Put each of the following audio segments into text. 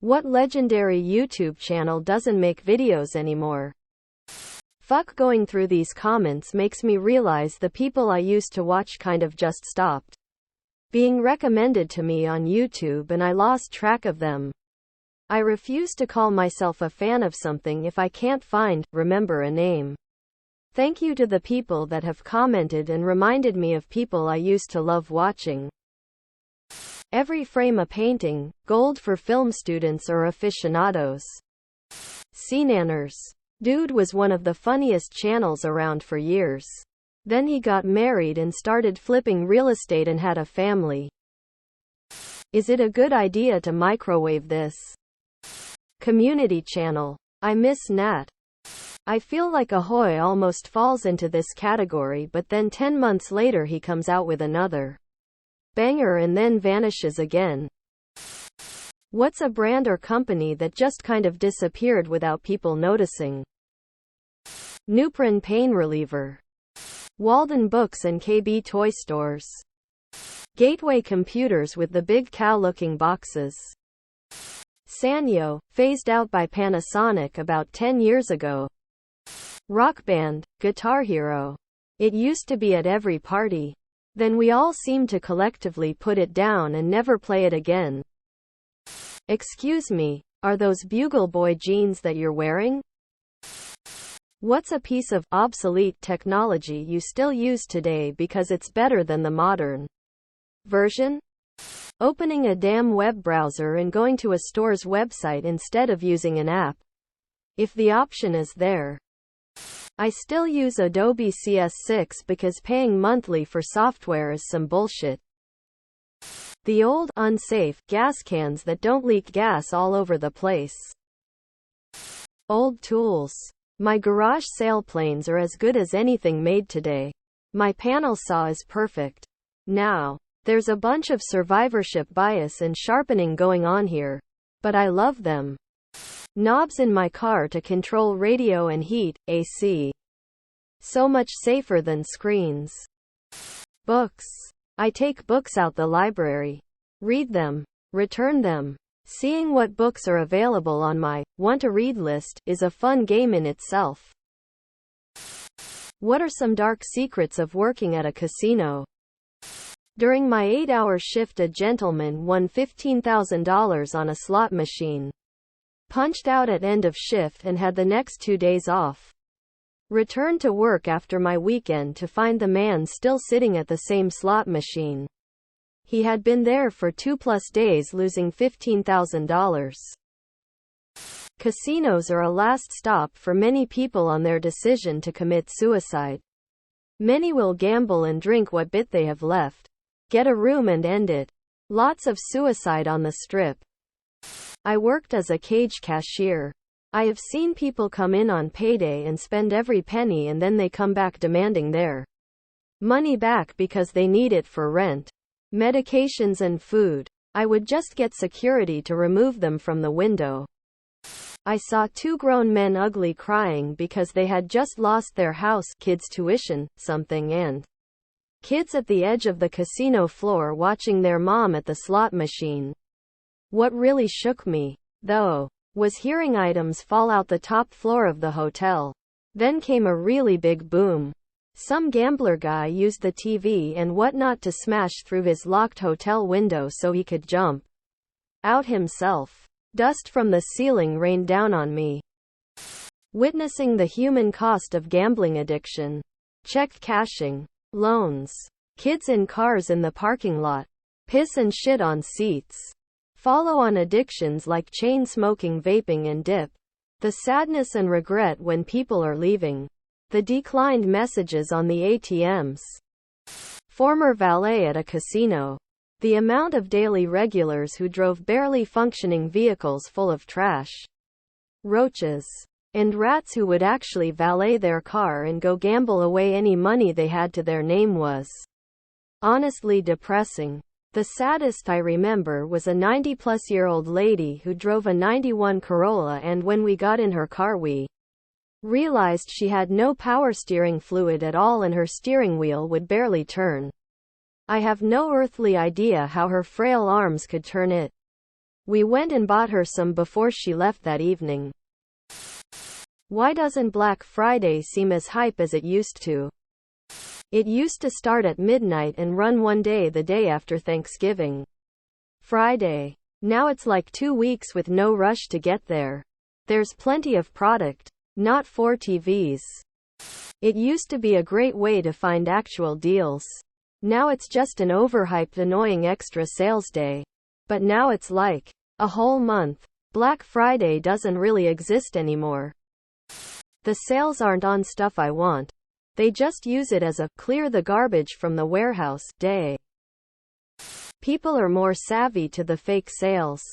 What legendary YouTube channel doesn't make videos anymore? Fuck, going through these comments makes me realize the people I used to watch kind of just stopped being recommended to me on YouTube and I lost track of them. I refuse to call myself a fan of something if I can't remember a name. Thank you to the people that have commented and reminded me of people I used to love watching. Every frame a painting, gold for film students or aficionados. CNanners. Dude was one of the funniest channels around for years. Then he got married and started flipping real estate and had a family. Is it a good idea to microwave this? Community channel. I miss Nat. I feel like Ahoy almost falls into this category, but then 10 months later he comes out with another banger and then vanishes again. What's a brand or company that just kind of disappeared without people noticing? Nuprin pain reliever. Walden Books and KB toy stores. Gateway computers with the big cow-looking boxes. Sanyo, phased out by Panasonic about 10 years ago. Rock Band, Guitar Hero. It used to be at every party. Then we all seemed to collectively put it down and never play it again. Excuse me, are those Bugle Boy jeans that you're wearing? What's a piece of obsolete technology you still use today because it's better than the modern version? Opening a damn web browser and going to a store's website instead of using an app. If the option is there. I still use Adobe CS6 because paying monthly for software is some bullshit. The old, unsafe, gas cans that don't leak gas all over the place. Old tools. My garage sale planes are as good as anything made today. My panel saw is perfect. Now, there's a bunch of survivorship bias and sharpening going on here. But I love them. Knobs in my car to control radio and heat, AC. So much safer than screens. Books. I take books out the library. Read them. Return them. Seeing what books are available on my want-to-read list is a fun game in itself. What are some dark secrets of working at a casino? During my 8-hour shift, a gentleman won $15,000 on a slot machine. Punched out at end of shift and had the next 2 days off. Returned to work after my weekend to find the man still sitting at the same slot machine. He had been there for 2+ days, losing $15,000. Casinos are a last stop for many people on their decision to commit suicide. Many will gamble and drink what bit they have left. Get a room and end it. Lots of suicide on the strip. I worked as a cage cashier. I have seen people come in on payday and spend every penny and then they come back demanding their money back because they need it for rent, medications and food. I would just get security to remove them from the window. I saw 2 grown men ugly crying because they had just lost their house, kids' tuition, something, and kids at the edge of the casino floor watching their mom at the slot machine. What really shook me, though, was hearing items fall out the top floor of the hotel. Then came a really big boom. Some gambler guy used the TV and whatnot to smash through his locked hotel window so he could jump out himself. Dust from the ceiling rained down on me. Witnessing the human cost of gambling addiction. Check cashing. Loans. Kids in cars in the parking lot. Piss and shit on seats. Follow on addictions like chain smoking, vaping and dip. The sadness and regret when people are leaving. The declined messages on the ATMs. Former valet at a casino. The amount of daily regulars who drove barely functioning vehicles full of trash, roaches, and rats who would actually valet their car and go gamble away any money they had to their name was honestly depressing. The saddest I remember was a 90-plus-year-old lady who drove a 91 Corolla, and when we got in her car we realized she had no power steering fluid at all and her steering wheel would barely turn. I have no earthly idea how her frail arms could turn it. We went and bought her some before she left that evening. Why doesn't Black Friday seem as hype as it used to? It used to start at midnight and run one day, the day after Thanksgiving Friday. Now it's like 2 weeks with no rush to get there. There's plenty of product. Not for TVs. It used to be a great way to find actual deals. Now it's just an overhyped, annoying extra sales day. But now it's like a whole month. Black Friday doesn't really exist anymore. The sales aren't on stuff I want. They just use it as a clear the garbage from the warehouse day. People are more savvy to the fake sales.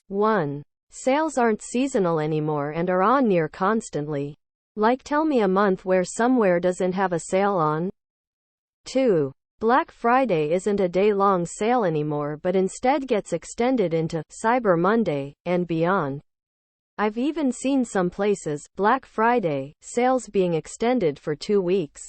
1. Sales aren't seasonal anymore and are on near constantly. Like, tell me a month where somewhere doesn't have a sale on. 2. Black Friday isn't a day-long sale anymore but instead gets extended into Cyber Monday and beyond. I've even seen some places, Black Friday, sales being extended for 2 weeks.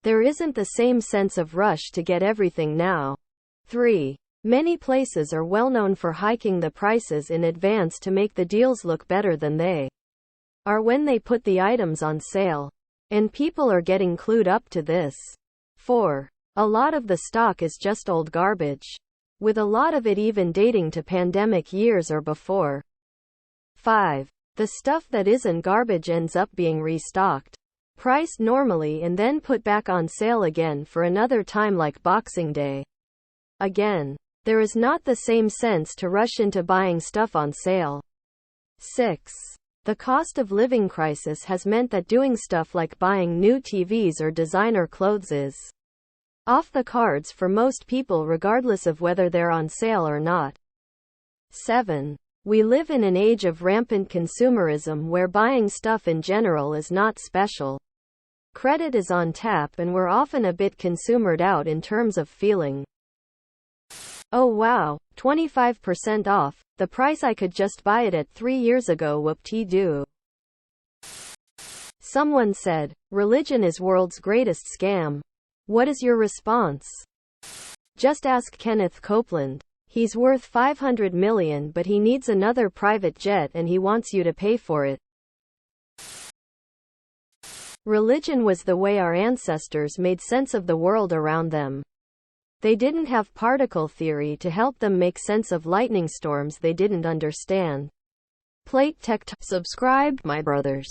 There isn't the same sense of rush to get everything now. 3. Many places are well known for hiking the prices in advance to make the deals look better than they are when they put the items on sale. And people are getting clued up to this. 4. A lot of the stock is just old garbage, with a lot of it even dating to pandemic years or before. 5. The stuff that isn't garbage ends up being restocked, priced normally and then put back on sale again for another time, like Boxing Day. Again, there is not the same sense to rush into buying stuff on sale. 6. The cost of living crisis has meant that doing stuff like buying new TVs or designer clothes is off the cards for most people, regardless of whether they're on sale or not. 7. We live in an age of rampant consumerism where buying stuff in general is not special. Credit is on tap and we're often a bit consumered out in terms of feeling, oh wow, 25% off, the price I could just buy it at 3 years ago, whoop-de-doo. Someone said, religion is world's greatest scam. What is your response? Just ask Kenneth Copeland. He's worth $500 million but he needs another private jet and he wants you to pay for it. Religion was the way our ancestors made sense of the world around them. They didn't have particle theory to help them make sense of lightning storms they didn't understand. Plate Tech. Subscribe, my brothers.